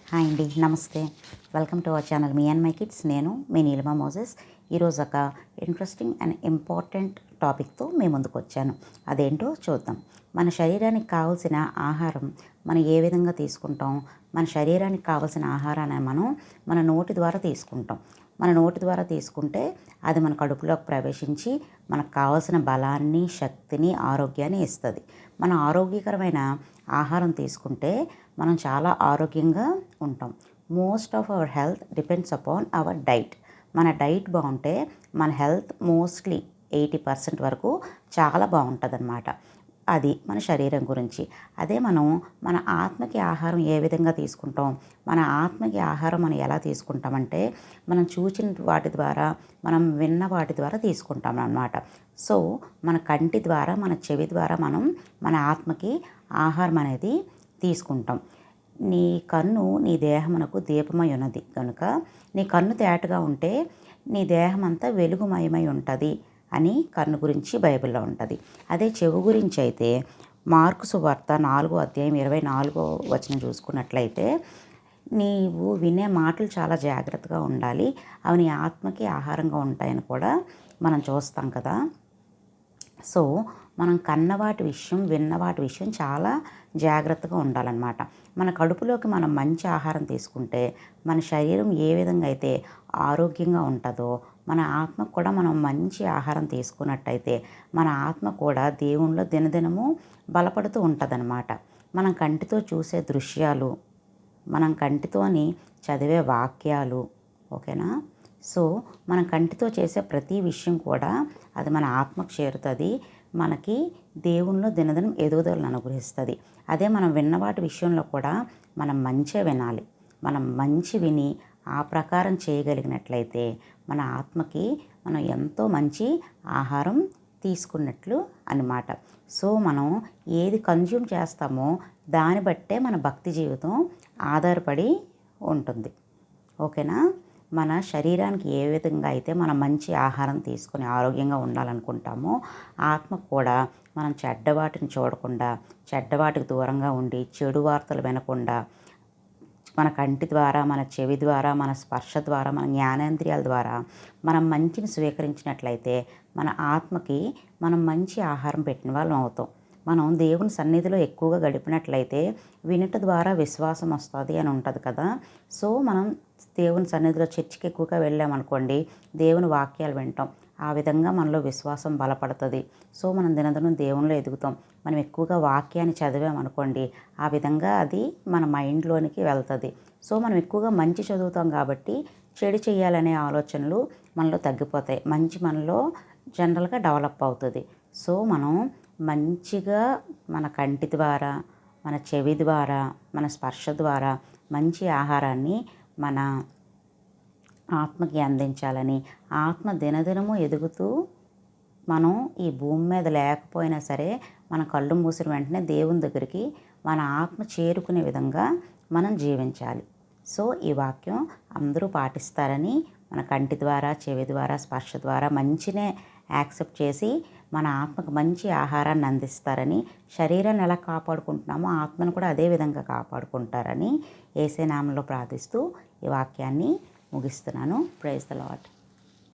Hi అండి, నమస్తే. Welcome to our channel me and my kids. నేను మీ నీలిమా మోజెస్. ఈరోజు ఒక ఇంట్రెస్టింగ్ అండ్ ఇంపార్టెంట్ టాపిక్తో మీ ముందుకు వచ్చాను. అదేంటో చూద్దాం. మన శరీరానికి కావాల్సిన ఆహారం మనం ఏ విధంగా తీసుకుంటాం? మన శరీరానికి కావాల్సిన ఆహారాన్ని మనం మన నోటి ద్వారా తీసుకుంటాం. మన నోటి ద్వారా తీసుకుంటే అది మన కడుపులోకి ప్రవేశించి మనకు కావాల్సిన బలాన్ని, శక్తిని, ఆరోగ్యాన్ని ఇస్తుంది. మన ఆరోగ్యకరమైన ఆహారం తీసుకుంటే మనం చాలా ఆరోగ్యంగా ఉంటాం. Most of our health depends upon our diet. మన డైట్ బాగుంటే మన హెల్త్ మోస్ట్లీ 80% వరకు చాలా బాగుంటుంది అన్నమాట. అది మన శరీరం గురించి. అదే మనం మన ఆత్మకి ఆహారం ఏ విధంగా తీసుకుంటాం? మన ఆత్మకి ఆహారం మనం ఎలా తీసుకుంటామంటే మనం చూసిన వాటి ద్వారా, మనం విన్న వాటి ద్వారా తీసుకుంటాం అన్నమాట. సో మన కంటి ద్వారా, మన చెవి ద్వారా మనం మన ఆత్మకి ఆహారం అనేది తీసుకుంటాం. నీ కన్ను నీ దేహమునకు దీపమై ఉన్నది కనుక నీ కన్ను తేటగా ఉంటే నీ దేహం అంతా వెలుగుమయమై ఉంటుంది అని కన్ను గురించి బైబిల్లో ఉంటుంది. అదే చెవు గురించి అయితే మార్కు సువార్త 4వ అధ్యాయం 24వ వచనం చూసుకున్నట్లయితే, నీవు వినే మాటలు చాలా జాగ్రత్తగా ఉండాలి, అవి నీ ఆత్మకి ఆహారంగా ఉంటాయని కూడా మనం చూస్తాం కదా. సో మనం కన్నవాటి విషయం, విన్నవాటి విషయం చాలా జాగ్రత్తగా ఉండాలన్నమాట. మన కడుపులోకి మనం మంచి ఆహారం తీసుకుంటే మన శరీరం ఏ విధంగా అయితే ఆరోగ్యంగా ఉంటుందో, మన ఆత్మకు కూడా మనం మంచి ఆహారం తీసుకున్నట్టయితే మన ఆత్మ కూడా దేవునిలో దినదినము బలపడుతూ ఉంటుందన్నమాట. మనం కంటితో చూసే దృశ్యాలు, మనం కంటితోని చదివే వాక్యాలు, ఓకేనా. సో మన కంటితో చేసే ప్రతి విషయం కూడా అది మన ఆత్మకు చేరుతుంది, మనకి దేవునిలో దినదినం ఎదుగుదలను అనుగ్రహిస్తుంది. అదే మనం విన్నవాటి విషయంలో కూడా మనం మంచిగా వినాలి. మనం మంచి విని ఆ ప్రకారం చేయగలిగినట్లయితే మన ఆత్మకి మనం ఎంతో మంచి ఆహారం తీసుకున్నట్లు అన్నమాట. సో మనం ఏది కన్జ్యూమ్ చేస్తామో దాన్ని బట్టే మన భక్తి జీవితం ఆధారపడి ఉంటుంది, ఓకేనా. మన శరీరానికి ఏ విధంగా అయితే మనం మంచి ఆహారం తీసుకొని ఆరోగ్యంగా ఉండాలనుకుంటామో ఆత్మ కూడా మనం చెడ్డవాటిని చూడకుండా, చెడ్డవాటికి దూరంగా ఉండి, చెడు వార్తలు వినకుండా మన కంటి ద్వారా, మన చెవి ద్వారా, మన స్పర్శ ద్వారా, మన జ్ఞానేంద్రియాల ద్వారా మనం మంచిని స్వీకరించినట్లయితే మన ఆత్మకి మనం మంచి ఆహారం పెట్టిన వాళ్ళం అవుతాం. మనం దేవుని సన్నిధిలో ఎక్కువగా గడిపినట్లయితే వినుట ద్వారా విశ్వాసం వస్తుంది అని ఉంటుంది కదా. సో మనం దేవుని సన్నిధిలో చర్చికి ఎక్కువగా వెళ్ళామనుకోండి, దేవుని వాక్యాలు వింటాం, ఆ విధంగా మనలో విశ్వాసం బలపడుతుంది. సో మనం దినదినం దేవునిలో ఎదుగుతాం. మనం ఎక్కువగా వాక్యాన్ని చదివామనుకోండి, ఆ విధంగా అది మన మైండ్లోనికి వెళ్తుంది. సో మనం ఎక్కువగా మంచి చదువుతాం కాబట్టి చెడు చేయాలనే ఆలోచనలు మనలో తగ్గిపోతాయి. మంచి మనలో జనరల్గా డెవలప్ అవుతుంది. సో మనం మంచిగా మన కంటి ద్వారా, మన చెవి ద్వారా, మన స్పర్శ ద్వారా మంచి ఆహారాన్ని మన ఆత్మకి అందించాలని, ఆత్మ దినదినము ఎదుగుతూ మనం ఈ భూమి మీద లేకపోయినా సరే మన కళ్ళు మూసిన వెంటనే దేవుని దగ్గరికి మన ఆత్మ చేరుకునే విధంగా మనం జీవించాలి. సో ఈ వాక్యం అందరూ పాటిస్తారని, మన కంటి ద్వారా, చెవి ద్వారా, స్పర్శ ద్వారా మంచినే యాక్సెప్ట్ చేసి మన ఆత్మకు మంచి ఆహారాన్ని అందిస్తారని, శరీరాన్ని ఎలా కాపాడుకుంటున్నామో ఆత్మను కూడా అదే విధంగా కాపాడుకుంటారని యేసు నామములో ప్రార్థిస్తూ ఈ వాక్యాన్ని ముగిస్తున్నాను. Praise the lord.